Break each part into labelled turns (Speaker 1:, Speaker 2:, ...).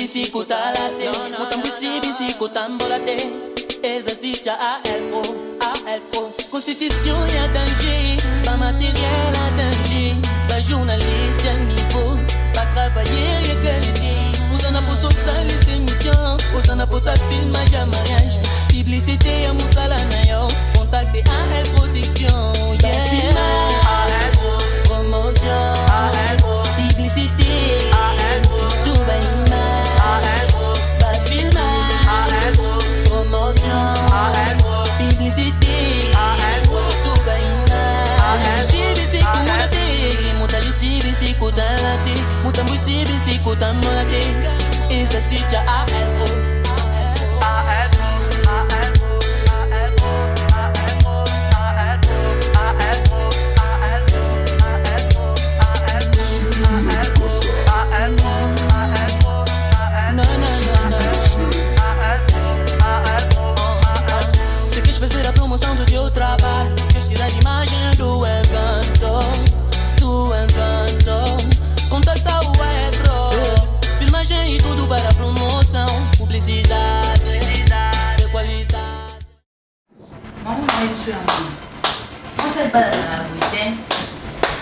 Speaker 1: bisi kutalate Mutambwisi bisi kutambolate Exercice à elpo Constitution y'a danger Pas matériel à danger Pas journaliste y'a niveau Pas travailler y'a qualité Vous en a pour sauter les émissions Vous en a pour ta film à mariage Publicité y'a moussala na yo Contactez à elle protection Promotion Publicité Tout va promotion, publicité, tout va CBC kumonate, mutali CBC kutalate, mutambu CBC kutamolate, exercice ALO. Do teu trabalho, que tirar de imagem do evento, contacta o Ebro, filmagem e tudo para promoção, publicidade de qualidade.
Speaker 2: Vamos lá, isso é amor. Você vai lá, hein?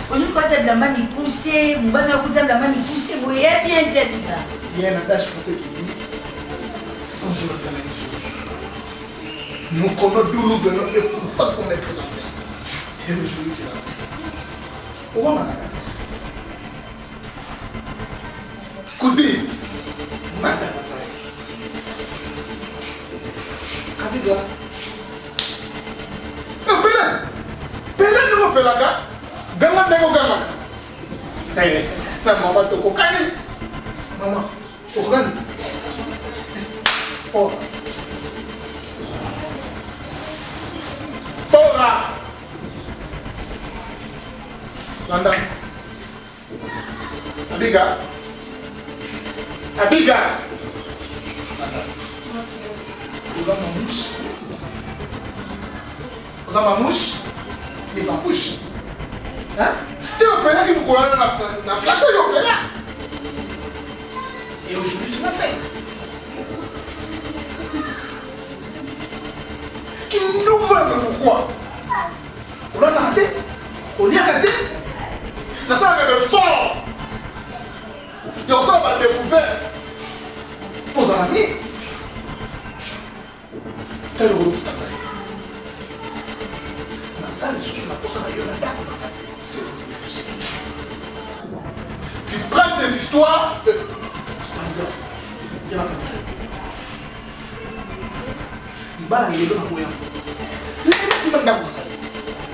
Speaker 2: Quando você está falando de curso, você vai falar de curso, você é bien entendida.
Speaker 3: Il y a un adage français qui dit 100 jours de la vie. Nous connaissons d'où nous venons et pour ça qu'on est la fin. Et aujourd'hui c'est la fin. Où on a la casa? Cousine, madame, Kabiga. Pellet nous fait la gare. Gama nego gama. Maman te kokani. Maman, kokani. Oh. Fora! Landa. Abiga. Abiga. Usa uma mouche. Usa uma mouche. E uma puxa. Tem uma pena que me coloca na flecha de operar. Eu juro isso na fé. Que número pourquoi? On l'a raté? On l'a raté? La salle est fort! Et on s'en va découvert. Aux amis. Quel rôle tu t'as fait? La salle est sur la personne à Yolanda. Tu prends des histoires de...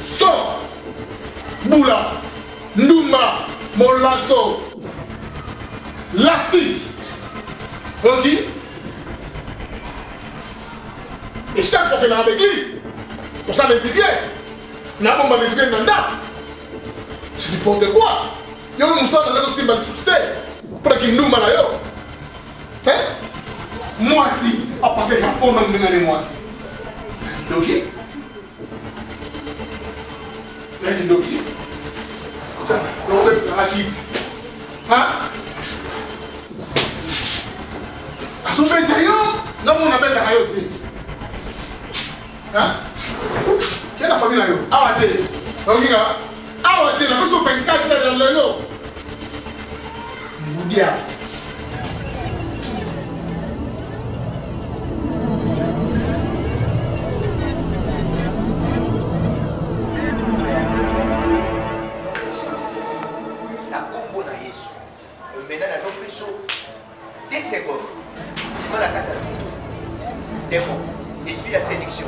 Speaker 3: Sors Boula Ndouma Molasso Lastique ok. Et chaque fois qu'elle est dans l'église on s'en les idées n'a pas les idées maintenant c'est n'importe quoi il y a un moussa dans le symbole de susté pour qu'il nous mal hein moi si à passer ma peau même dans les moi si c'est ok. Lady Doki. Don't let me like it. Hein? À son bétaillon, non, on appelle la rayon. Hein? Quelle est la famille là? Ah, ouais, ok, ah, ouais, la personne 24 dans le lot. Bien.
Speaker 4: Esprit de séduction.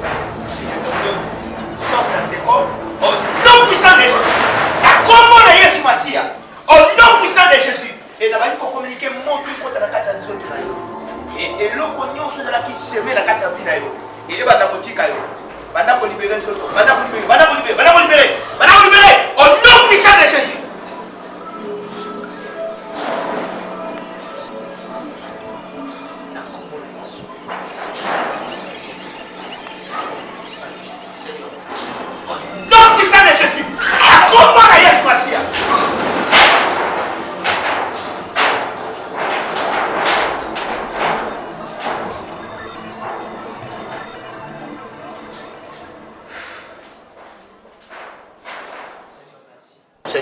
Speaker 4: Sors dans ces corps au nom puissant de Jésus. La combo de Jésus Massia. Au nom puissant de Jésus. Et là-bas, il faut communiquer mon Dieu contre la carte de nous autres. Et le cognon sur la qui se met la carte de Vinayo. Et il va dans le petit caillou. Banda pour libérer nous autres. Banda pour libérer. Banda pour libérer. Banda pour libérer. Banda pour libérer. Au nom puissant de Jésus.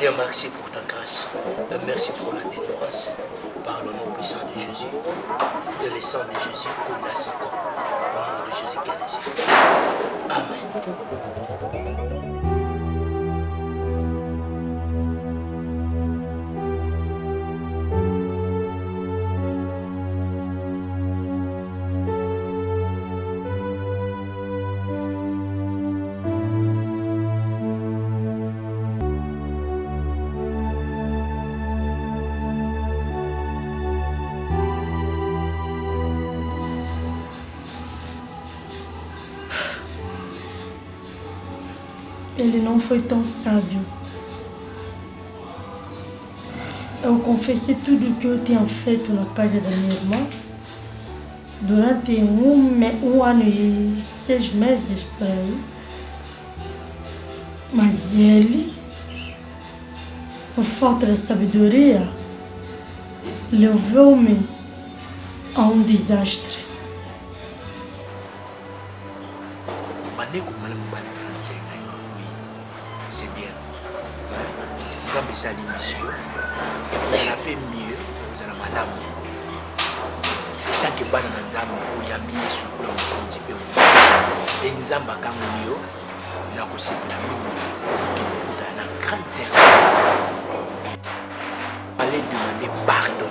Speaker 4: Seigneur, merci pour ta grâce. Merci pour la délivrance. Par le nom puissant de Jésus. Que le sang de Jésus coule dans ce corps. Au nom de Jésus qui est ainsi. Amen.
Speaker 5: Ele não foi tão sábio. Eu confessei tudo o que eu tinha feito na casa da minha irmã durante um ano e 6 meses por aí. Mas ele, por falta de sabedoria, levou-me a um desastre.
Speaker 4: C'est bien. Vous avez ça l'émission. Et vous allez faire mieux, vous allez madame. Tant que vous avez vous avez mis sur le petit peu. Et nous avons quand mieux, nous avons aussi la mine qui nous a une grande serre. Allez demander pardon.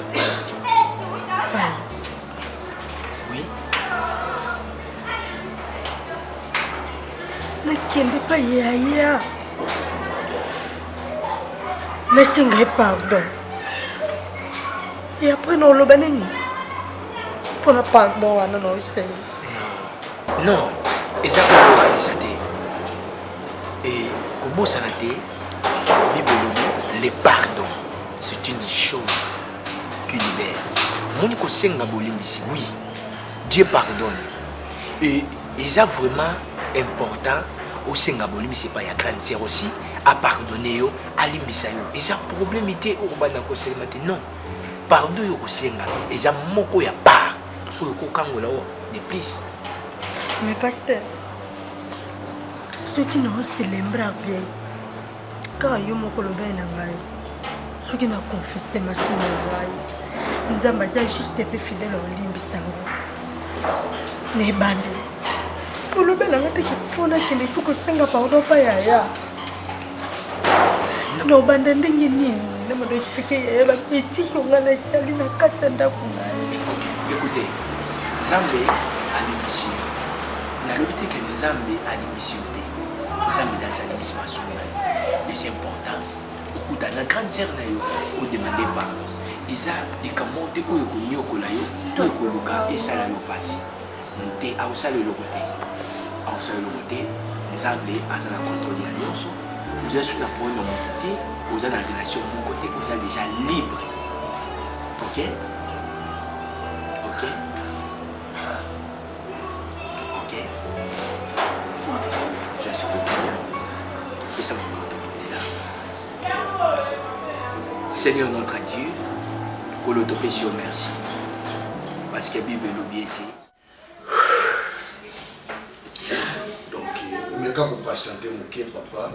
Speaker 4: Oui.
Speaker 5: Ne kende pas yaya. Laissez-moi pardon. Et après, nous le bénissons. Pour le pardon,
Speaker 4: non, exactement ça. Et comment ça n'a été, le pardon, c'est une chose qui libère. Mon senga bolimbisi, oui, Dieu pardonne. Et c'est vraiment important au senga bolimbisi, c'est pas ya grande sœur aussi. À pardonner yo alimbisa yo eza problème était urbana ko selemate non pardon yo kosenga eza moko ya part oyo kokangola o de plus.
Speaker 5: Mais pasteur soki na oselembra bien kaka yo moko lobai na ngai soki na confesse masumu na ngai nzambe aza juste pe fidèle olimbisa ngo na ebande olobai na ngai teke fona kende fo kosenga pardon pa yaya. No banda ndenge nini na mado expliquer ya ba petit konga na sali na katanda kuna.
Speaker 4: Écoutez, Nzambe alimbisi. Na lobité que Nzambe alimbisi te. Nzambe dans sa limite masuna. Mais c'est important. Beaucoup dans grande sœur na yo pour demander pardon. Eza ikamonte oyo konyokola yo, to ekoluka esala yo pasi. Nte awusala yo lokote. Awusala yo lokote. Nzambe azala contrôler ya nyonso. Vous êtes sur la problème de mon côté, vous êtes dans la relation de mon côté, vous êtes déjà libre. Ok? Ok? Ok? Je suis content. Et ça va me rendre là. Seigneur notre Dieu, pour l'autopécie, merci. Parce que la Bible est l'obéité.
Speaker 6: Meka ko patienter moke papa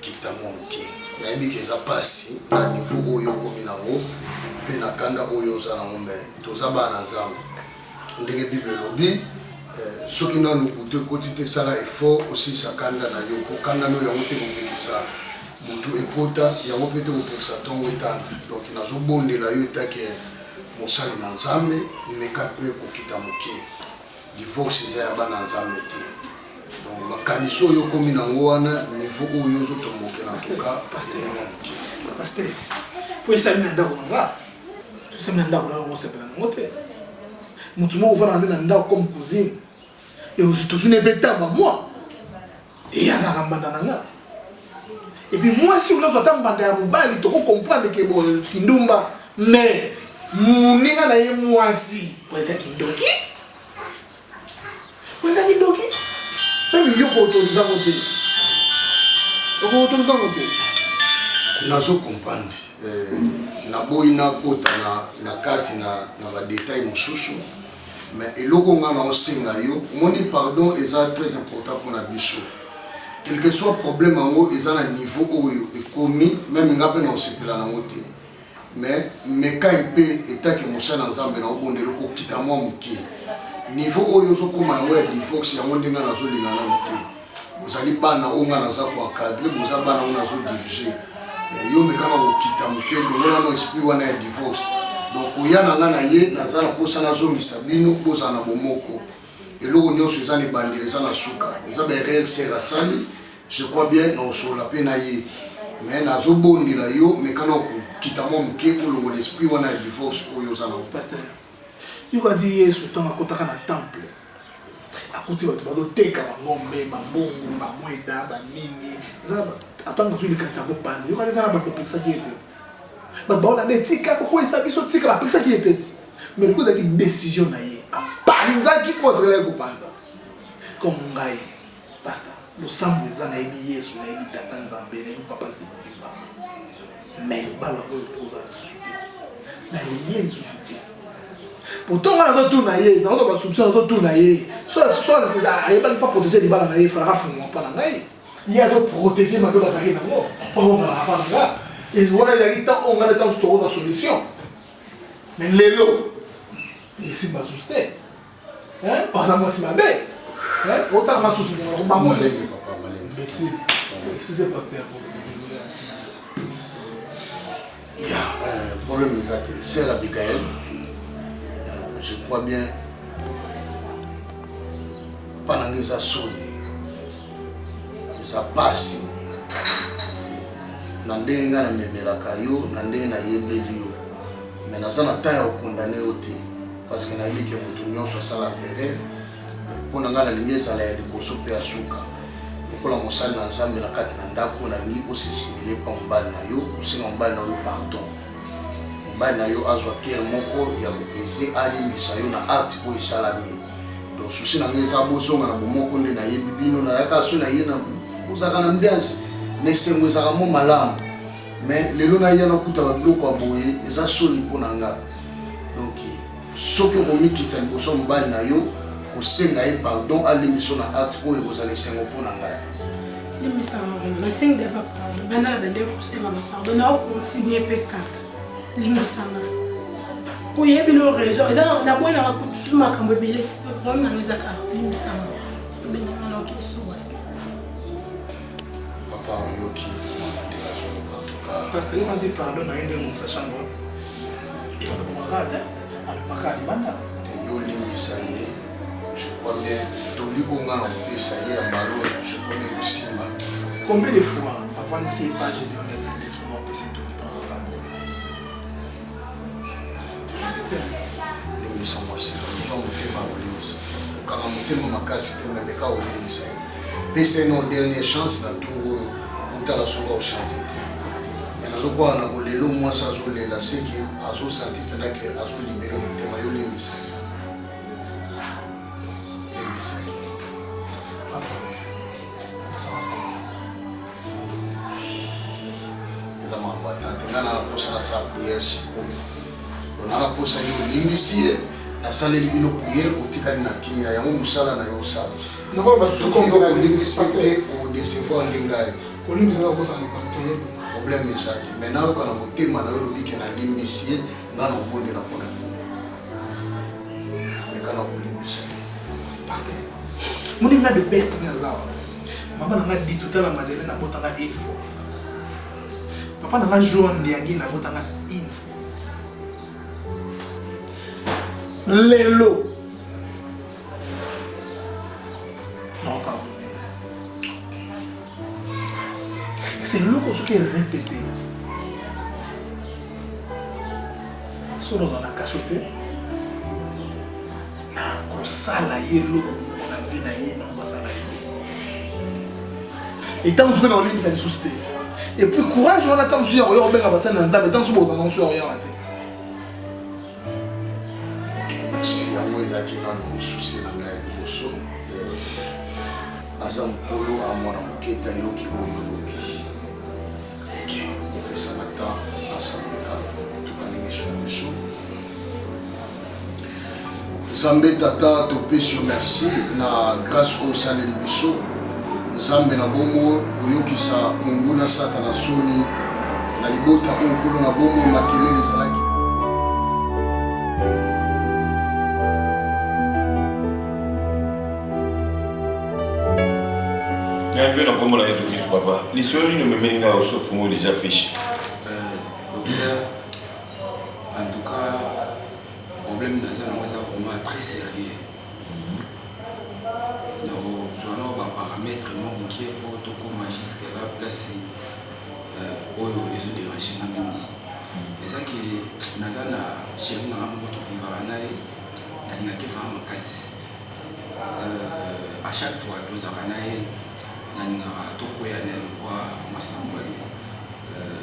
Speaker 6: kita moke na yebi ke za pasi na niveau oyo komi nango pe na kanda oyo za nango me toza bana nzambe ndenge Bible lobi soki nanu kutu ekoti te sala effort aussi sa kanda na yo ko kanda no yango te kopekisa mutu ekota yango pe te kopekisa ntongo etana donc nazobondela yo etake mosali na nzambe meka pe kokita moke divorce eza ya bana nzambe te. Makaniso yo komi nango wana niveau oyo zo tomboke na toka
Speaker 3: pasteur po esali na ndako nga esali na ndako la ko sepela nango te mutu moko vana na ndako comme cousine et aussi toujours ne beta ba moi et azaka mbanda nanga et puis moi si on a mbanda ya mobali to ko comprendre que bon kindumba mais muninga na ye mwasi weza kindoki même yo ko autoriser côté ko autoriser côté
Speaker 6: nazo comprendre na boina kota na kati na ba détail mususu mais eloko nga na osenga yo moni pardon eza très important pour na biso quel que soit problème en haut, ils ont un niveau où ils commis, même ils n'ont pas de la montée. Mais quand il peut, et tant que mon chat dans un bon bon de l'eau, quitte à moi, niveau où ils ont comme un web, il faut que si on est dans la zone de la vous allez pas dans la zone pour cadrer, vous allez pas dans la zone dirigée. Yo me quand on quitte à mon cœur, on a un esprit où on a un divorce. Donc, il y a un aïe, dans la poche, on a zone misabino, pose en abomoko. Et là, on est sur les bandits, les anasuka. Les abérés, c'est la salle. Je crois bien, non, sur la peine aïe. Mais na zo bondi la yo mais quand on quitte mon ke pour l'esprit on a divorce pour yo ça non
Speaker 7: pasteur yo ka di Yesu to ngakota na temple akuti bato bazo teka ngombe mambongo bamweda banini za atanga zo likata ko panzi yo ka za na bato pekisa ki ete bato ba na tika ko esa biso tika la pekisa ki ete mais le coup d'aki décision na ye panza ki ko zela ko panza comme ngai pasteur le sang des années Yesu na ebi tata nzambe na papa sibimba mais bala ko poza souté na lié souté pourtant on a tout na ye na on va soupçonner tout na ye soit ça il pas protéger les balles na ye fera fond pas na ngai il a protéger ma baba zaki na ngo on va pas na nga et voilà il y a temps on a le temps de trouver la solution mais lelo et c'est pas souté hein par exemple c'est ma belle autant ma souci maman merci excusez pasteur
Speaker 6: il y a un problème c'est Abigail je crois bien pendant que ça sonne ça passe nande nga na memelaka yo nande na yebeli yo mais na sana ta ya condamner oti parce que na li ke mutu nyonso sala derrière pona nga na lingi sala ya liboso pe asuka pokola mosali na nzambe na kati na ndako na li osesimile pa mbali na yo osenga mbali na yo pardon mbali na yo azwa kere moko ya kopese alimbisa yo na arte po esalami donc susi na nga eza bosonga na bomoko nde na yebi bino na yaka so na ye na ozalaka na ambiance na esengo ezalaka mo malamu mais lelo na ye nakuta babiloko ya boye eza soni mpo na nga donc soki okomikita liboso mobali na yo kosenga ye pardon alimbiso na acte oyo ekozala esengo mpo na ngai
Speaker 5: limbisanga nasengi de bapardon bana na bende kosenga bapardon na okonsigne mpe kaka limbisanga oyebi no raison eza na bwana bakutu makambo ebele problème nanga eza kaka limbisanga obenanga na okisuwa
Speaker 6: papa oyoki mamandela zoloka tuka
Speaker 7: pasteur on dit pardon na ende mo sa chambre et on va regarder on va regarder banda
Speaker 6: yo limbisa ye je crois bien toli konga na kopesa ye ya mbalo je crois bien kosimba
Speaker 7: combien de fois avant de ces pages de honnête l'église pour empêcher tout par la mort
Speaker 6: limbisa mwasi kwa motema olimbisa kaka motema makasi te memeka olimbisa ye pesa eno dernière chance na tour otala soka ochange te mais nazokwala na kolelo mwasi azolela seke azosanti mpendake azolibere motema yo limbisa ye eza mambo atante nga na naposa nasala priere sikoyo ona naposa yo olimbisi ye nasaleli bino priere otikali na kimia yango mosala na yo osala soki yo olimbisi te odecevoir nde ngai problème eza te mai nayoka na motema na yo lobike nalimbisi ye nga na obondela mpo na bino meka na kolimbisa ye
Speaker 7: pasteur moninga de best ngazawa mama nanga dit tout à la madeleine na botanga une fois papa nanga jaune ndiangi na botanga une fois lelo non pas c'est loko ce qui est répété solo dans la cachotte na kosala yelo na vie na ye na basala ete et tant que on ligne ça souste et puis courage on attend sur yo benga basala nzambe tant que on sur yo raté
Speaker 6: merci yango ezaki nano susi na ngai liboso aza mokolo amwana moketa yoki oyo lobi opesana temps asambela tukani miso na biso nzambe tata topesi yo merci na grâce oyo osaleli biso Nzambe na bomo oyokisa munguna satana soni na libota onkolo na bomo makelele ezalaki.
Speaker 8: Un peu dans comment la Jésus-Christ, papa. L'histoire ne me mène pas au sauf moi déjà fiche.
Speaker 9: Docteur, en tout cas, le problème dans ça, c'est vraiment très sérieux. Nous avons un paramètre qui est pour tout comme jusqu'à la place où ils ont dérangé ma mère. Et ça qui dans ça, chérie, dans la moto vivre à naï, il y a qui va à ma casse. À chaque fois, nous avons naï. Nanga tokoya na kwa masina mwali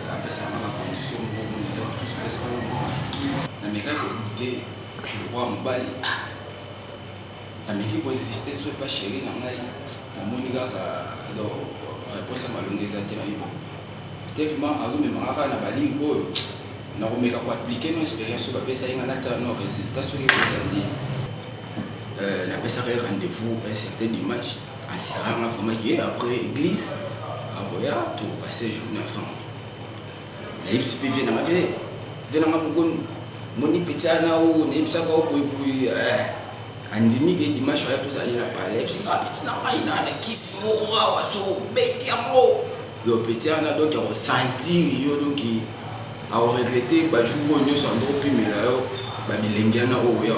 Speaker 9: apesa na condition ngo ni ya plus pesa ngo masuki na meka ko douter kwa mbali na meki ko insister sur pas chérie na ngai na monika ka do posa malongeza te na bibo tellement azome maka na bali ko na ko meka ko appliquer no expérience ba pesa inga na ta no résultat sur les andis na pesa rendez-vous un certain dimanche. En serrant vraiment qui est après l'église, après tout passer journée ensemble. Les psy viennent à ma vie, viennent à ma bougon, mon ipitana ou n'ipsaka ou puis andimi que dimanche à tous aller la parler, psy petit na maina na kisi mora wa so beti amo. Le petit ana donc a ressenti yo donc a regretté ba jour on so ndo puis mais là ba bilengiana o yo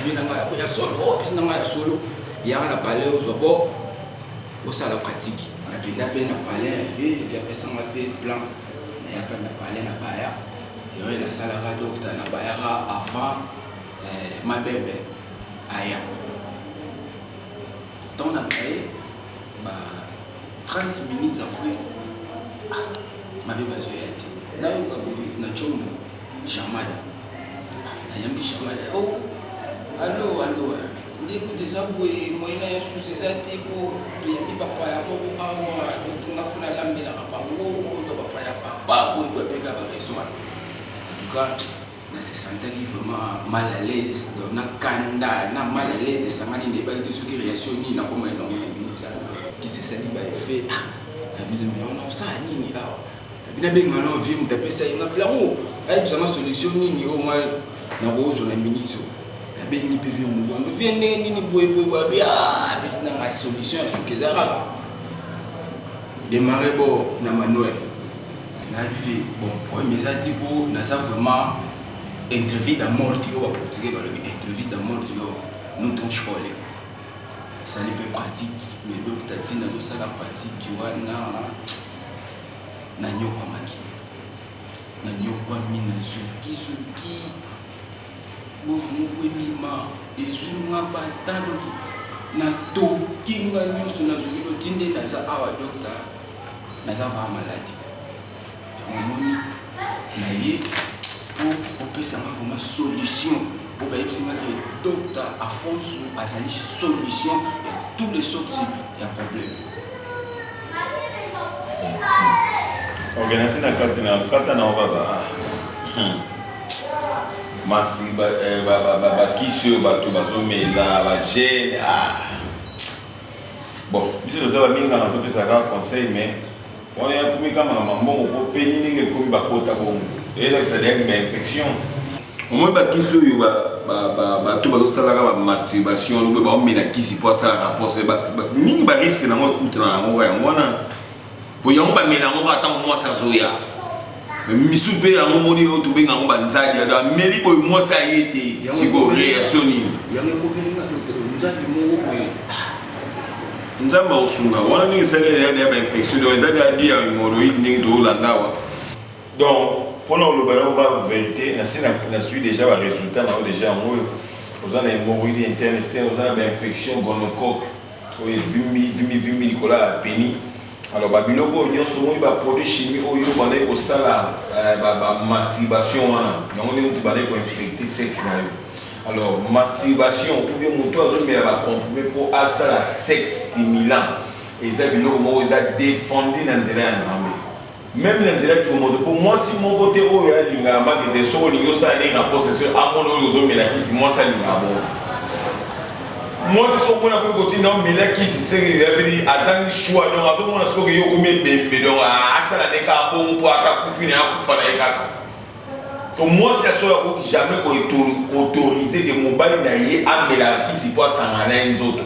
Speaker 9: bien nga ya solo puis nga ya solo. Il y a un palais aux obo, au ça la pratique. On a pu taper dans le palais, il y a fait ça un plan. Il y a pas de palais dans le baya. Il y a la salle à docteur dans le baya avant ma bébé. Aya. Tant on a payé, 30 minutes après, ma bébé a été. Là, on a chombo, chamade. Il y a un petit chamade. Oh, allô, allô. Écoutez ça, moi, il y a sous ces atypes, il y a des papas, il y a des papas, il y a des papas, il y a des papas, en tout cas, on se sentait vraiment mal à l'aise, on a mal à l'aise, ça m'a dit que ceux qui réagissent, ils n'ont pas qui se sont fait, non, ça, ni, il y a des gens qui ont tapé ça, il y a plein de gens qui ont solution, ni au moins, dans la minute. Ni PV Mugondo vienne ni boy bien la solution je suis démarrer bon na Manuel na arrivé bon mais ça tipo na ça vraiment interview de mort qui va porter interview de mort nous ton scolaire ça n'est pas pratique mais donc tu as dit dans ça la pratique tu vois na nyoka maki na nyoka mina zuki bon mouvement et sur ma bataille na to kinga nyuso na zuri tinde na za awa docteur na za ba maladie on na ye pour opesa ma solution pour ba yipsinga que docteur Afonso azali solution et tous les sorties il y a problème
Speaker 8: organiser na katana baba Masi kisi bato bazomela bagene bon biso toza baminga na topesaka conseil mais wana ya komi kama mambongo po pe nini ekomi bakota bongo ezakisa deyaki bainfection omoi bakisi oyo bato bazosalaka bamasturbation lobe baomela kisi po asalaka pose mingi bariske nango ekutana yango yango wana po yango bamela yango atango mwasi azoya misu pe yango moni oyo tobenga ngo banzadi ada meli boy mwasi ayete siko réaction nini
Speaker 9: yango ekomelinga docteur nzadi moko boye
Speaker 8: nzamba osunga wana ningi sele ya ba infection donc nzadi adi ya hémorroïde ningi tolanda wa donc mpona oloba na ba vérité na suis déjà ba résultat na déjà yango oza na hémorroïde interne externe oza na ba infection gonocoque oyo vimi likola ya peni. Alors, babiloko nyonso moi ba produit chimique oyo bana ko sala ba masturbation wana yango ni mutu bana ko infecter sexe na yo. Alors masturbation ou bien mutu azomela ba comprimé pour asala sexe stimulant eza biloko moko eza défendu na nzela ya Nzambe. Même na nzela ki moto pour moi si mon côté oyo ya linga ba ke so lingo sa ni rapport sexuel amono oyo zomela ki si moi ça linga bon. moi je suis mon avis côté non mais là qui c'est que azangi choix donc azo mon asko yo ko me bembe donc asala de ka bon pour ata kufina akufa na ekaka to moi c'est ça ko jamais ko autoriser que mon bali na ye amela qui si pour sangana nzoto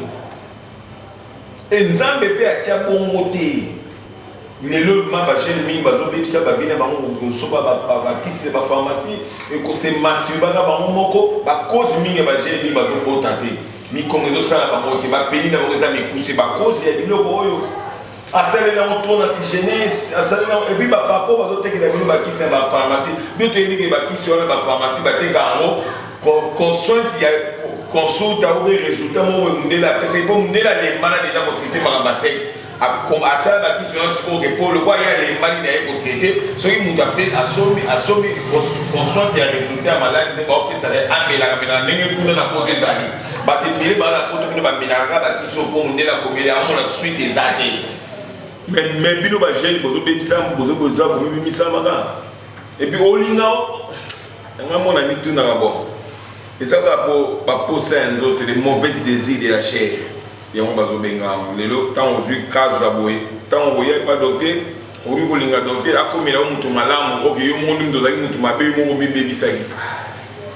Speaker 8: et nzambe pe atia bongo te lelo ma ba jeune mingi bazo bebisa ba vina bango so ba kisi ba pharmacie et ko se masturba na bango moko ba cause mingi ba jeune mingi bazo botate mi kongezo sala bango te ba peli na bango za mi pousser ba cause ya biloko oyo asale na retourne à jeunesse asale na et puis ba papa bazo teke na bino ba kisi na ba pharmacie bio te mingi ba kisi na ba pharmacie ba teka ngo consulte ya consulte a ouvert résultat moi on la parce que bon on la les malades déjà pour traiter par ma sexe à ça la question c'est que pour le quoi il y a les malades pour traiter ce qui nous appelle assommé consulte ya résultat malade ne pas plus ça amela kamena nengi kuna na pote zali ba te bile ba la pote kuna ba menaka ba kiso pour on la comédie à mon suite ezate mais bino ba jeune bozo bebisa bozo comme mimisa maka et puis olinga nga mon ami tout na bon. Et ça va pour pousser un autre les mauvais désirs de la chair. Et on va se benga. Les lots, tant on joue casse jaboé, tant on voyait pas docteur, on va voler docteur. À comme il a un mouton malade, ok, il y a un monde dans un mouton ma bébé, mon bébé sagi.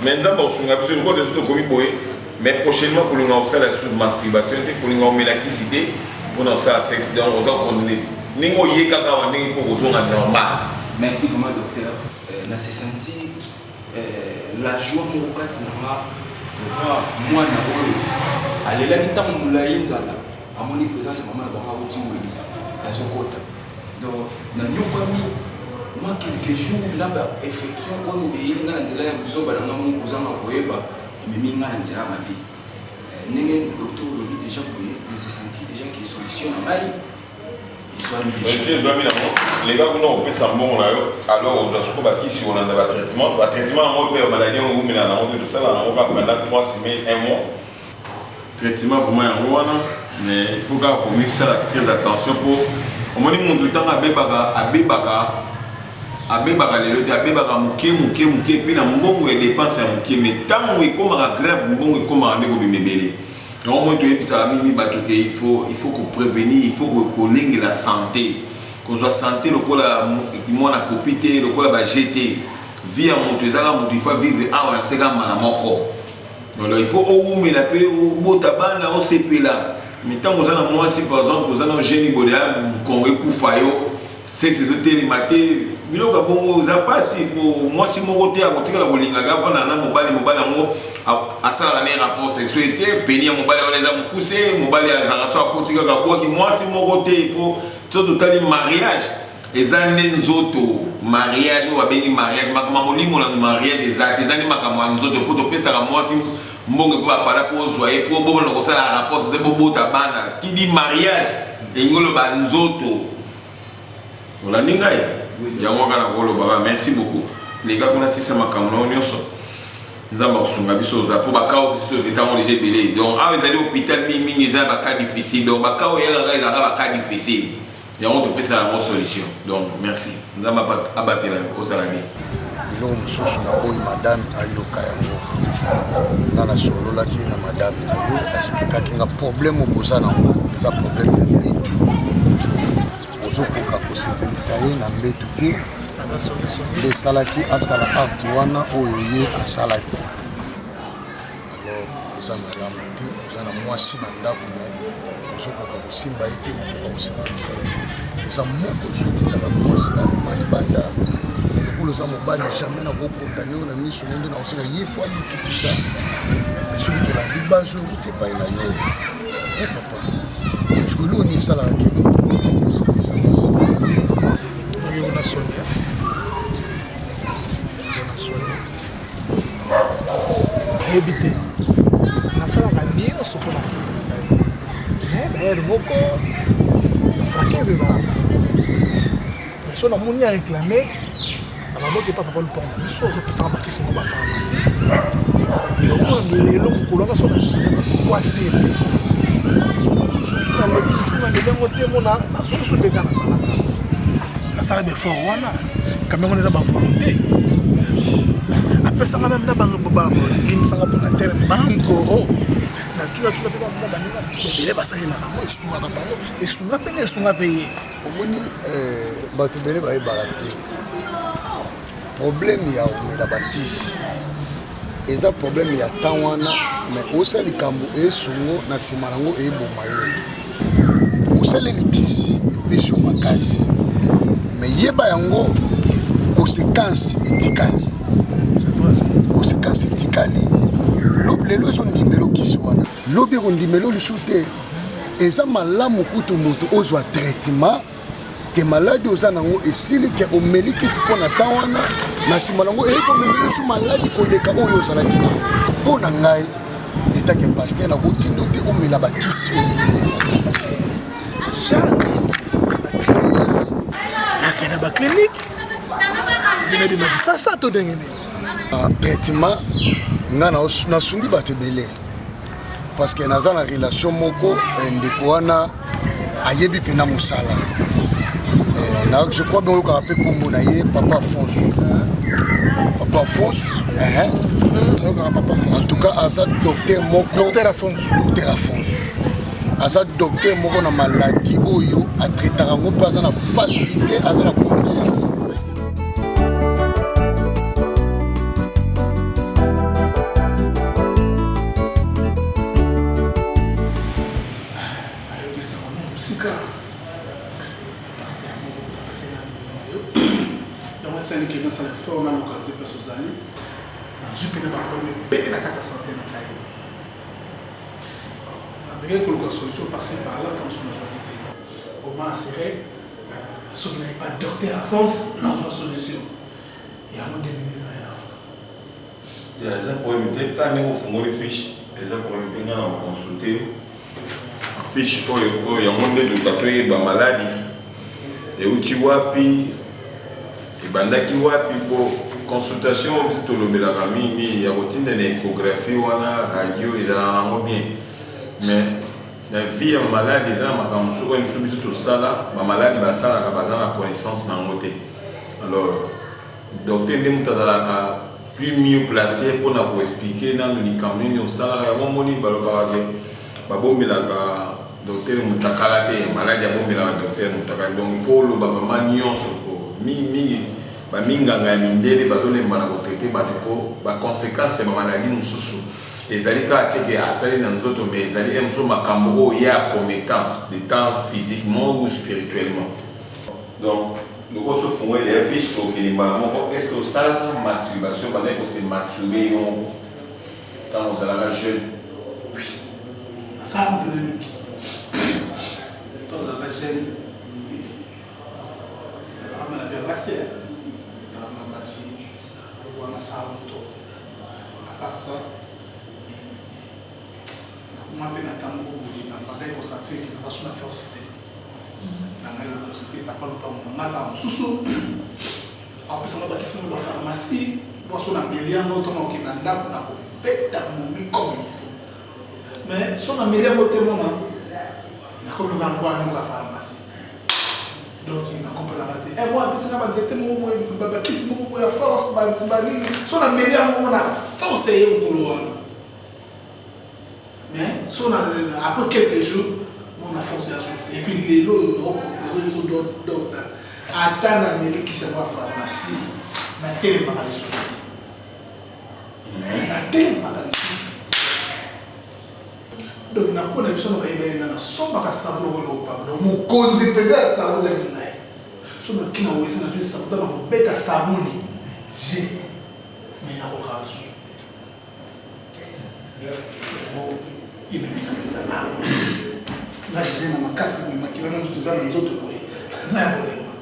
Speaker 8: Maintenant, on se met sur le côté de ce comme boy. Mais prochainement, pour nous lancer la sous masturbation, pour nous emmener la quicité, pour nous faire sexe, donc on va condamner. Ningo yeka ka wandingi pour vous normal.
Speaker 9: Merci vraiment docteur. Là c'est senti. La joie mon kati nanga moi na oyo alela kitango mulayi nzala amoni présence maman na banga uti ngwelisa azokota donc na nyokwami moi quelques jours là ba effectuer oyo elinga na nzela ya kusoba na ngamu kozanga koyeba mimi nga na nzela mabi ndenge docteur lobi déjà boye mais c'est senti déjà qu'il solution na mai
Speaker 8: les gars, on peut s'en bon alors on doit se trouver si on a un traitement. Le traitement, on peut maladie, on met de ça, on va pendant 3 semaines, 1 mois. Traitement vraiment un mois, mais il faut qu'on mette ça très attention pour. On m'a dit mon temps à Bébaka, et puis dans mon bon, il dépense à Mouké, mais tant que comme un grave, bon, comme un négo bébé. Donc, il faut qu'on prévenir, il faut qu'on ligne la santé. Qu'on soit santé, le col a mon copité, le col a jeté. Vie à mon tesara, il faut vivre à un segment à mon donc il faut au moins la paix, au beau tabac, au CP là. Mais tant que vous avez moi, si par exemple, vous avez un génie bodéal, qu'on écoute Fayo, c'est ces hôtels matés. Mais là, vous avez pas si moi, si mon côté à côté de la Bolinga, avant d'en avoir mon à ça la meilleure rapport sexualité, pénir mon balai, on les a poussés, mon balai à Zarasso à côté de la boîte, moi, si mon côté pour tout le mariage, les années auto, mariage, ou avec mariage, mon mariage, les années nous autres, pour te ça, moi, si mon pas par rapport aux joyeux, pour bon, on a la rapport, c'est beau tabana, qui dit mariage, et nous autres. On a n'ingay. Merci beaucoup. Les gars, on a assisté à ma caméra, nous avons fait pour Bakao, nous avons déjà belé. Donc, ils allaient au hôpital, ils ont un cas difficile. Donc, Bakao, ils ont un cas difficile. Et on peut penser à la solution. Donc, merci. Nous avons abattu au salami.
Speaker 6: Nous avons madame Ayoka Yango. Dans la solo, là, qui est madame Ayoka, explique qu'il y a un problème au Bosa, il y a un problème de ozokoka kosepelisa ye na mbetu te esalaki asala acte wana oyo ye asalaki alors eza malamu te oza na mwasi na ndako me ozokoka kosimba ye te okoka kosepelisa ye te eza moko ozotinaka mwasi aluma libanda ekolo eza mobali jamais na kokondane oyo na miso nende na koseka ye fo alikitisa me soki tolandi bazo ute epai na yo e papa soki lo oni esalaka keko
Speaker 7: on a sonné. Éviter. On a ça la manière sur la possibilité. Mais le mot fracasse des armes. Mais si on a mon y a réclamé, alors l'autre n'est pas pour le prendre. Mais si on peut s'embarquer sur ma pharmacie, mais au moins les longs pour l'on a son poissé. Ça va être fort, quand même on est à ma volonté. bapesanga même na bango limisanga mpona terre bankoro na tuna pe baninga ebele basalelaka yango esungaka bango esunga mpe na esunga mpe ye
Speaker 6: omoni bato ebele bayebaka te problème ya omela bakisi eza problème ya temps wana mais osala likambo esungo na nsima nango eyeboma yo osala likisi epesi yo makasi mais yeba yango conséquence etikali conséquence etikali lelo ezondimela okisi wana lobi ekondimela olusu te eza malamu kutu moto ozwa traitement ke maladi oza nango esili ke omeli kisi mpo na temps wana na nsima nango eyekomemela osu maladi koleka oyo ozalaki nango mpo na ngai etake paster nakotindo te omela bakisi
Speaker 7: chaque nakenda baclinique bimedimaki sasa to ndenge nini
Speaker 6: traitement nga nasungi bato ebele parce que naza na relation moko ndeko wana ayebi mpena mosala je crois bien oyokaka mpe kombo na ye papa Afonso en tout cas aza docteur moko docteur Afonso aza docteur moko na maladi oyo atraitaka yango mpe aza na facilité aza na connaissance
Speaker 7: ça le fait on a localisé personnes amis je peux pas problème péter la carte santé dans la on a bien que la solution passer par là dans son majorité au moins c'est si vous n'avez pas de docteur à France non la solution il y a moins de minutes
Speaker 8: il y a des problèmes quand on fait les fiches les problèmes quand on consulter en fiche pour il y a moins de tatouer ba maladie et où tu vois puis bandaki wapi po consultation tolobelaka mingi ya kotinda na échographie wana radio ezala nango bien mais na vie ya malade eza na makambo mosuku oyo mosusu biso tosala bamaladi basalaka baza na connaissance nango te alors docteur nde moto azalaka plus mieux placé mpona koexplike nano likambo nini osalaka yango moni balobaka te babombelaka docteur motakala te maladi abombelaka docteur motakala donc il faut oloba vraiment nyonso po mingi baminganga ya mindele bazolemba na kotraite bato mpo baconséquence ya bamaladi mosusu ezali kaka teke asali na nzoto mais ezali mosusu makambo oyo ya commétance de temps physiquement ou spirituellement donc lokoso fungo ele fiche tokelimba moko est-ce que osala masturbation bandaki kose masturbe yo ntango ozalaka jeune
Speaker 7: asala polémique ntango ozalaka jeune ezalaka maladie ya basi si on a ça à part ça on m'a bien attendu pour dans pas pour sentir qu'il va sur la force dans la possibilité papa le pas mon matin sous en passant la question de la pharmacie moi sur la milliard notre qui n'a pas na ko beta mon comme il faut mais sur la milliard notre moment il a comme le gars quoi dans la pharmacie donc il m'a compris la matin et moi parce que ça va dire tellement moi qui c'est beaucoup de force banini sur la meilleure moment la force est au boulot mais sur après quelques jours on a forcé à sortir et puis les lots les autres docteurs attendent la mêlée qui se voit pharmacie na télé pas les soucis na télé pas les soucis donc na kuna biso na yeba na somba ka sabolo ko pa donc mo konzi peza sabolo ya nai so na kina wesa na juste sabolo na beta sabuni je mais na ko ka so mo ime na na na je na makasi ko makira na nzoto za nzoto ko za ya kolema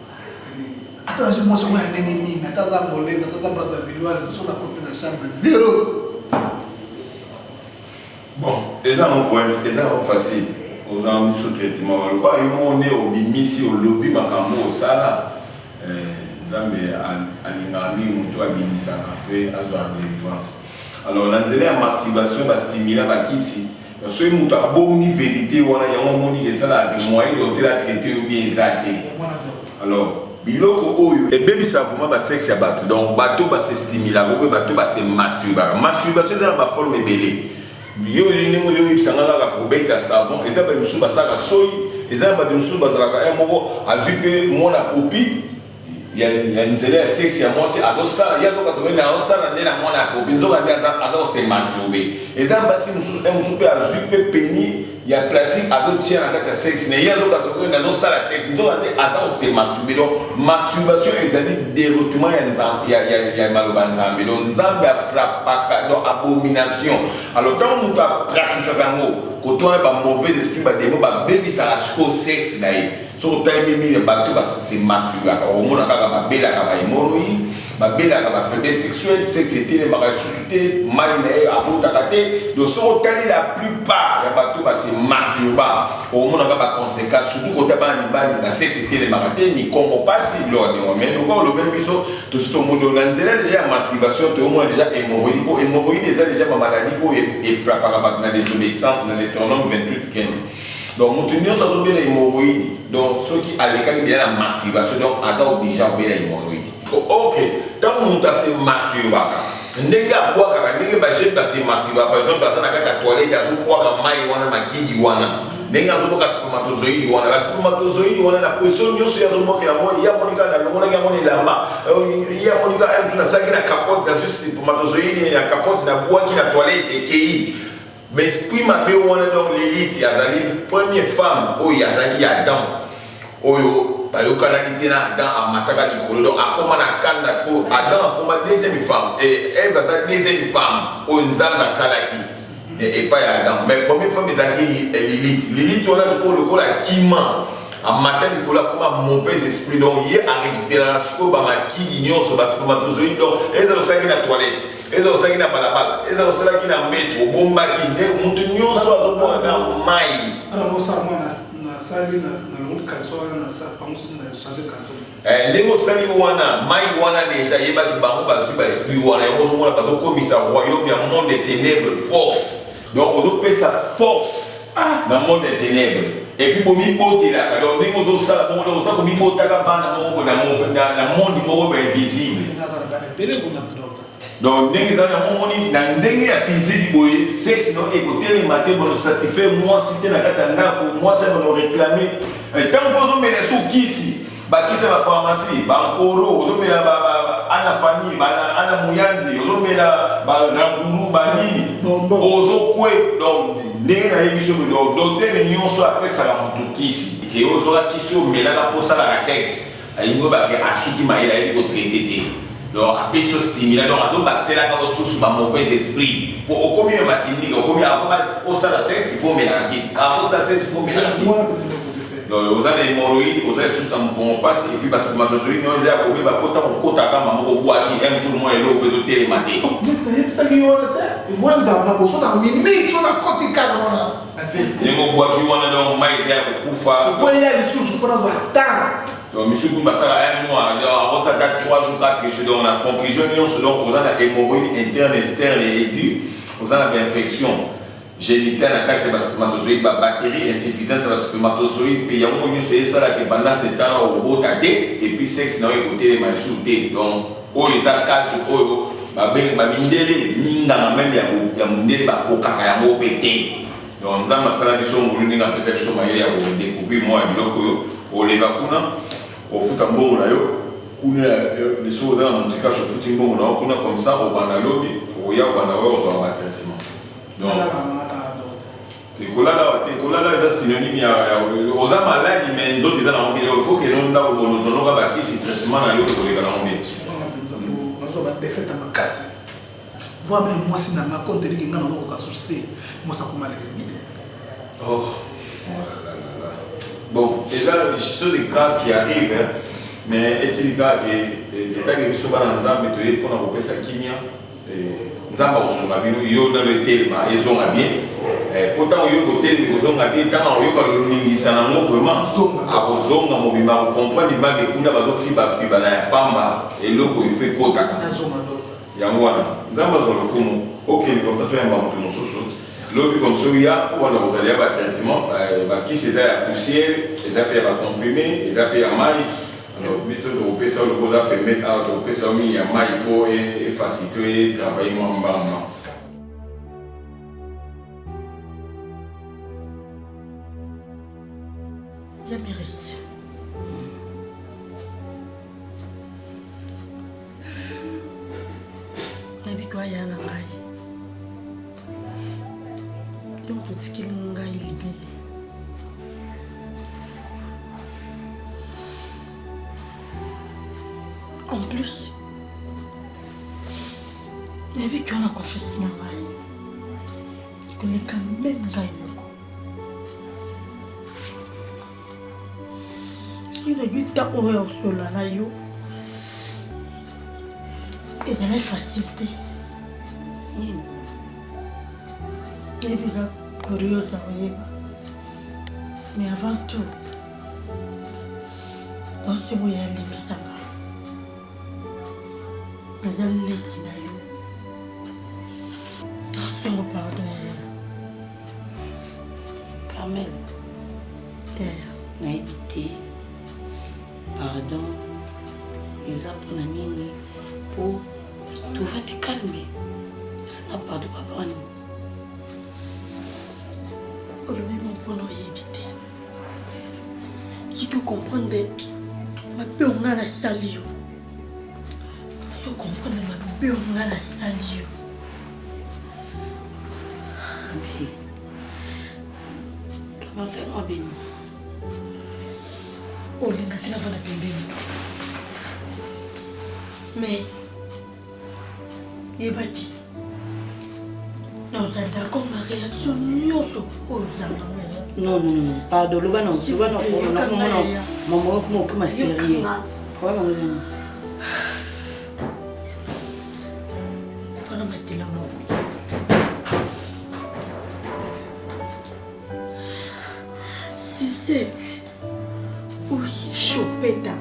Speaker 7: ata je mo so ya ndeni nini ata za moleza ata za brazzaville so na kope na chambre zéro.
Speaker 8: Bon, c'est un problème facile. Aux gens sous traitement, on est au bimisi au lobby makambo au sala. Zambe alingami muto abimisa après azwa délivrance. Alors nanzele ya masturbation ba stimuler ba kisi. So muto abombi vérité wana ya moni que ça la moyen de traiter ou bien exalté. Alors biloko oyo ebebisa vraiment basexe ya bato donc bato basestimila oyo bato basemasturba masturbation eza na baforme ebele yo ndenge oyoyebisanga kaka kobeta savon eza bato mosusu basalaka soyi eza na bato mosusu bazalaka moko azwi mpe mwana popi ya nzela ya sexe ya mwasi azosala ye azokasokoni azosala nde na mwana ya popi nzoka nde azosemasturbe eza basi mosusu mpe azwi mpe peni ya plastique azotia na kati ya sexe ne ye azokasokoni azosala sexe nzoka nde azosemasturbe donc masturbation ezali déroutement ya maloba nzambe donc nzambe afrappaka donc abomination alors ntango moto apratikaka yango koto wana bamauvais esprit bademo babebisaka sikoyo sexe na ye soki otalemi mine bato basemasturbaka omona kaka babelaka bahemoroïde babelaka bafaiblesse sexuelle sexe etelemaka lisusu te mai na ye abotaka te donc soki otali la plupart ya bato basemasturba omonaka baconséquence surtout kota bana mibali basexe etelemaka te mikongo mpasi lodeo mais lokola olobeli biso tosi tomoni na nzela deja ya masturbation toomona deja hémoroïde mpo hémoroïde eza deja bamaladi oyo efrappaka bato na désobéissance na Deutéronome 28:15 donc moto nyonso azobela hémoroïde donc soki alekaki deja na masturbation donc aza oblige obela hémoroïde ok ntango moto asemasturbaka ndenge abwakaka ndenge bajeune basemasturbaka par exemple aza na kati ya toilette azobwaka mai wana makili wana ndenge azoboka spermatozoïde wana baspermatozoïde wana na position nyonso yazobokela mo ya monika na monaki yango na elamba ya monika nasalaki na capote nazwi spermatozoïde na capote nabwaki na toilette ekei mais esprit mabe wana donc l'élite azali première femme oyo azali Adam oyo bayokanaki te na Adam amataka likolo donc akoma na kanda po Adam akoma deuxième femme et Ève aza deuxième femme oyo nzambe asalaki epai ya Adam mais première femme ezalaki Lilith wana lokola kima amata likolo akoma mauvais esprit donc ye arécupéraka sikoyo bamakili nyonso baspermatozoïde donc ezalosalaki na toilette ezalosalaki na balabala ezalosalaki na mbeto obombaki nde moto nyonso azobona na mai ndenge osali wana mai wana deja yebaki bango bazwi baesprit wana yango ozomona bazokomisa royaume ya monde de ténèbre force donc ozopesa force na monde de ténèbre epuis bomibotelaka donc ndenge ozosala bongo oza komibotaka bana moko na monde moko bainvisible donc ndenge ezali na momoni na ndenge ya physique boye sexe no ekotelema te bono satisfaire mwasi te na kati ya ndako mwasi bono réclame ntango mpo ozomela sokisi bakisi ya bapharmacie bankoro ozomela ana famille ana muyanzi ozomela baranguru banini ozokwe donc ndenge nayebi soki docteur nyonso apesaka moto kisi ke ozoka kisi omelaka mpo osalaka sexe ayingo bake asuki mayele ayebi kotraite te donc apesi ostimula donc azobakiselaka osusu bamauvais esprit po okomi na matindika okomi osala sexe il faut omelaka kisi osala sexe il faut omelaka kisi donc oza na hémoroïde oza lisusu na mokongo mpasi epuis baspermatozoïde no eza ya komi bakota kokotaka mamo kobwaki un jour mo eloko ezotelema te
Speaker 7: nayebisaki wana te ewanzama kosona mingi sona koti kaka wana
Speaker 8: ndenge obwaki wana donc mai eza ya kokufa
Speaker 7: oya lisusu mpona batanga
Speaker 8: donc misuku basala un mois akosala 3 jours 4 jours donc na conclusion nyonso donc oza na hémoroïde interne externe et aigu oza na bainfection génitale na kati ya baspermatozoïde babactérie insuffisance ya baspermatozoïde mpe yango nyonso esalaka pendant ce temps okobota te epuis sexe na oyo ekotelema esu te donc oyo eza kase oyo bamindele minganga meme ya mondele bakokaka yango mpe te donc nzambe asala biso ngolu ndenge apesa biso mayele ya kodécouvrir mwa ya biloko oyo oleka kuna ofuta mbongo na yo kuna biso oza na motikashe ofuti mbongo na yo kuna comme ça obanda lobi oya obanda oyo ozwaka batraitement ekolala eza synonyme ya oza maladi mais nzoto eza na mobile il faut ke no ndako bonozonoka bakisi traitement na yo ekoleka na mobile
Speaker 7: nazwa badefete makasi voi me mwasi na nga konteliki nga naokoka susi te mwasi akoma lesibide
Speaker 8: bon eza chose de grave qui arrive mais etili kaka etangi biso bana nzambe toye mpona kopesa kimia nzambe akosunga bino yo nalo etelema ezonga bien po ntango oyo kotelema kozonga bien ntango oyoka loningisa nango vraiment akozonga mobima akokomprendre imake kuna bazofibafiba na ya pamba eloko ifo ekotaka yango wana nzambe azwa lokumu okende comme ça toyamba moto mosusu lobi comme ça oya wana kozali ya batraitement bakisi eza ya poussière eza mpe ya bacomprime eza mpe ya mai biso tokopesa oyo koza permettre awa tokopesa oyo mingi ya mai mpo efacilite travailler mwa mbamba.
Speaker 5: Ya merci. Nabi kwa ya na ngai. Donc totikeli ngai libele. En plus, Nabi kwa na confiance na ngai. Je connais quand même ngai. Il a 8 ans au sol à yo. Et il y a facilité. Il y a curieuse à voir. Mais avant tout, dans ce moyen limite, il y a les qui n'a eu. Dans ce mot pardon.
Speaker 2: Carmel. N'a évité. Pardon, ils apprennent à nini pour tout venir calmer. C'est un pardon, papa.
Speaker 5: Aujourd'hui, mon point est évité. Si tu comprends, ma peur n'a la salio. Tu comprends, ma peur n'a la salio.
Speaker 2: Comment c'est, moi, béni?
Speaker 5: Oh, les gars, tu n'as pas mais il est bâti. Non, vous êtes d'accord, ma réaction,
Speaker 2: non, pardon, le banon, tu vas non, maman, comment c'est sérieux? Pourquoi maman?
Speaker 5: Pendant ma télé, si c'est ou chopeta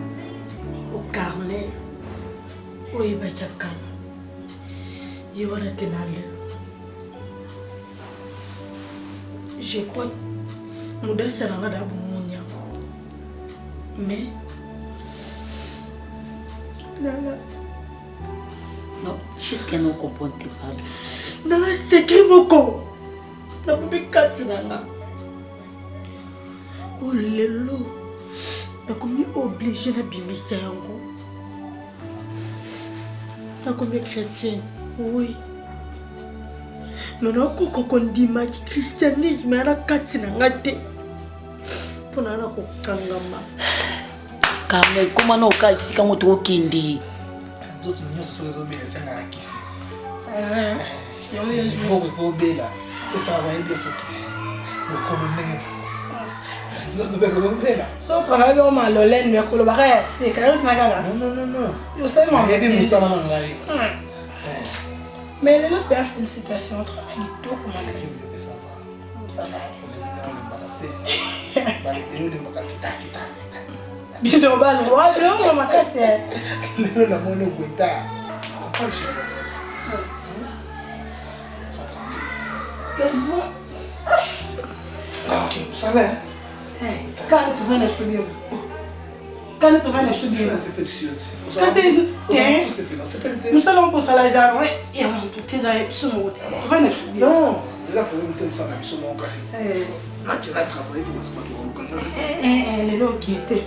Speaker 5: au carnet ou ebachakam yewala tenale je crois muda saranga da bumunya mais
Speaker 2: non jusqu'à nous comprendre pas
Speaker 5: dans le secret moko na bibi katinanga oh lelo nakomi obligé na bimisa yango nakomi chrétienne oui nono koko kondima ki christianisme ana kati na ngate pona na ko kangama
Speaker 2: Carmel comment no ka sika moto okindi
Speaker 7: zoto nyonso sozo bela sanga akisi
Speaker 5: yo yesu
Speaker 7: ko bela to travailler bien focus le colonel
Speaker 5: so travailler au malolen mais ko lo baka ya se ka resi nakala
Speaker 7: non
Speaker 5: yo sais moi
Speaker 7: et bien musala ngai
Speaker 5: mais les autres félicitations travail tout comment Chris ça va bien on va le voir on m'a cassé
Speaker 7: le la mono gweta ok ça va
Speaker 5: quand tu viens de subir quand tu viens de subir
Speaker 7: c'est précieux
Speaker 5: nous allons pour ça les armes et on tout tes aïeux sont morts tu viens de subir
Speaker 7: non les problèmes de ça na sont morts cassé là tu vas travailler pour ça
Speaker 5: les lots qui étaient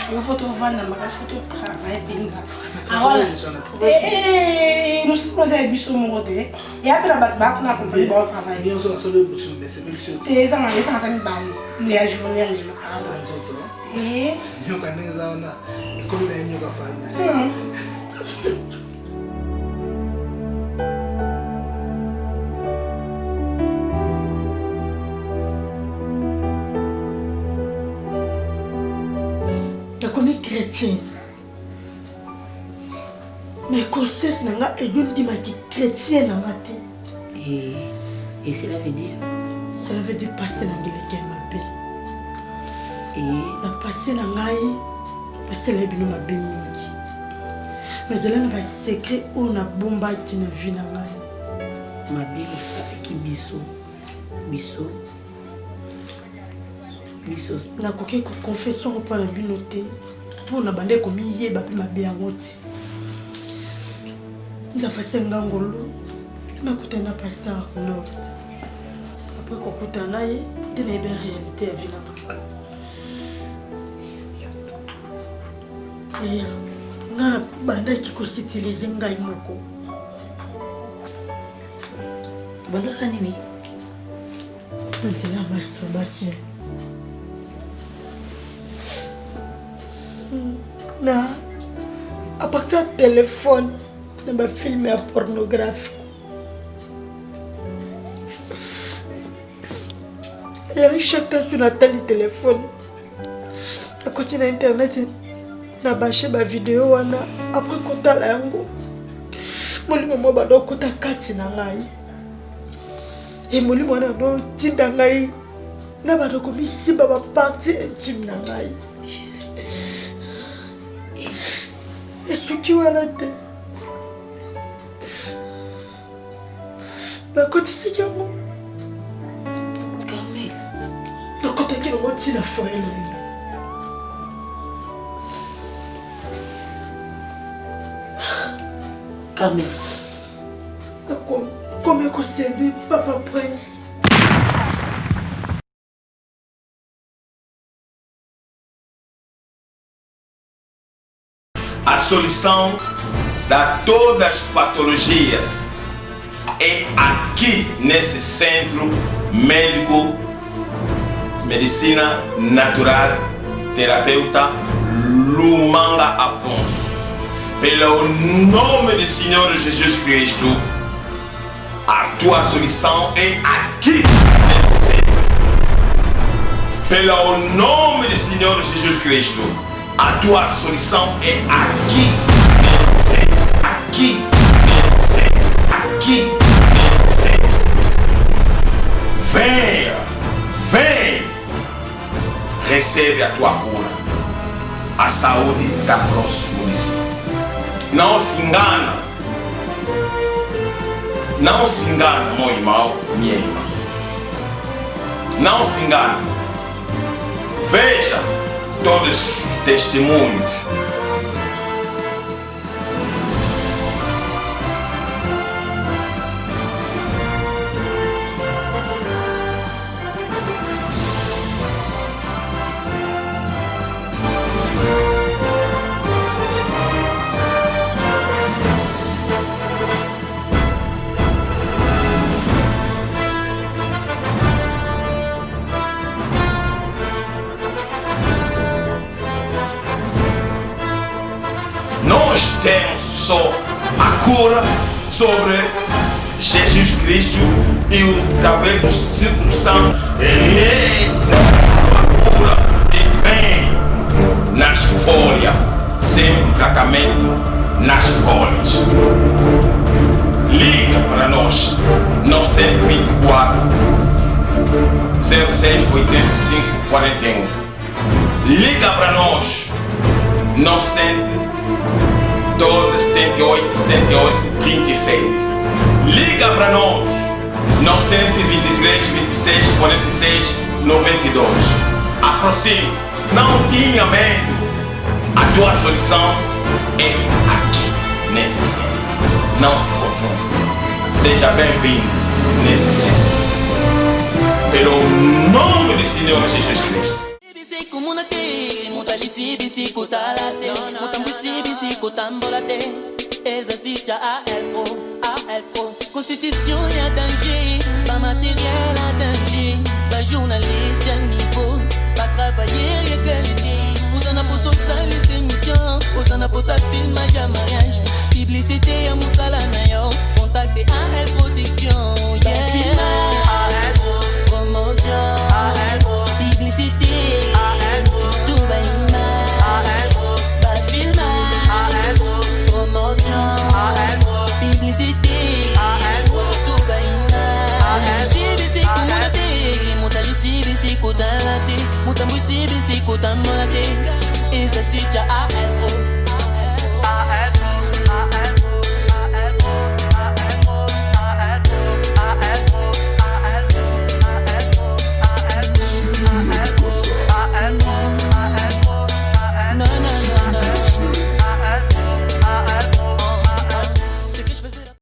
Speaker 5: il faut tout vendre ma photo travail penza ah voilà nous sommes posés biso morté et après la bac on a compris bon travail
Speaker 7: bien sûr la seule bouche mais c'est précieux
Speaker 5: c'est ça on a mis balé les journées les et
Speaker 7: yo kaneza na comme na nyoka fana
Speaker 5: chrétien mais conscience nanga ezoni dimaki chrétien nanga te
Speaker 2: et cela veut dire
Speaker 5: passer na ngeleke mabele et na passer na ngai passer la bino mabe mingi mais zela na ba secret on a bombaki na vie na ngai
Speaker 2: mabele salaki biso
Speaker 5: nakoki ko confession mpo na bino te pour na bande komi yeba pe mabe yango ti nzambe asenga ngolu nakutana pasteur Arnold après kokutana ye nde nayeba réalité ya vie nanga eya nga na bandaki kosutilize ngai moko
Speaker 2: bandosa nini
Speaker 5: nzela masturbation na à partir du téléphone na bafilme ya pornographique yari chacun sur natali téléphone akoti na internet na bashe bavideo wana après kotala yango molimo mo bado kota kati na ngai e molimo wana do tinda ngai na bado komisimba baparti intime na ngai esuki wana te nakotisaki yango
Speaker 2: Carmel
Speaker 5: nakotaki nango ntina foyelongi
Speaker 2: Carmel
Speaker 5: Comme séduit Papa Prince.
Speaker 8: A solução de todas as patologias é aqui nesse centro médico, medicina natural, terapeuta Lumanga Afonso. Pelo nome do Senhor Jesus Cristo, a tua solução é aqui nesse centro. Pelo nome do Senhor Jesus Cristo, a tua solução é aqui nesse centro. Aqui nesse centro. Aqui nesse centro. Venha, vem, recebe a tua cura. A saúde está próximo de si. Não se engana. Não se engana, meu irmão, minha irmã. Não se engana. Veja todos os testemunhos. Nós temos só a cura sobre Jesus Cristo e o através do Espírito Santo recebe a cura e vem nas folhas, sempre um tratamento nas folhas. Liga para nós, 924 06 85 41. Liga para nós, 900 12, 78, 78, 37. Liga para nós, 923, 26, 46, 92. Aproxime, não tenha medo. A tua solução é aqui, nesse centro. Não se confunda. Seja bem-vindo nesse centro. Pelo nome do Senhor Jesus Cristo.
Speaker 1: Exercite à Elpo. Constituição é danger, pas matériel à danger, pas journaliste à niveau, pas travailler égalité. Usana pour socialiste émission, usana pour sa film à mariage, publicité à Moussala Nayo, contactez à El Protection, yeah. Promotion, publicité, tout va publicité, tout va CBC communauté, montali CBC kotalate, motambu CBC kotamolate, exercice à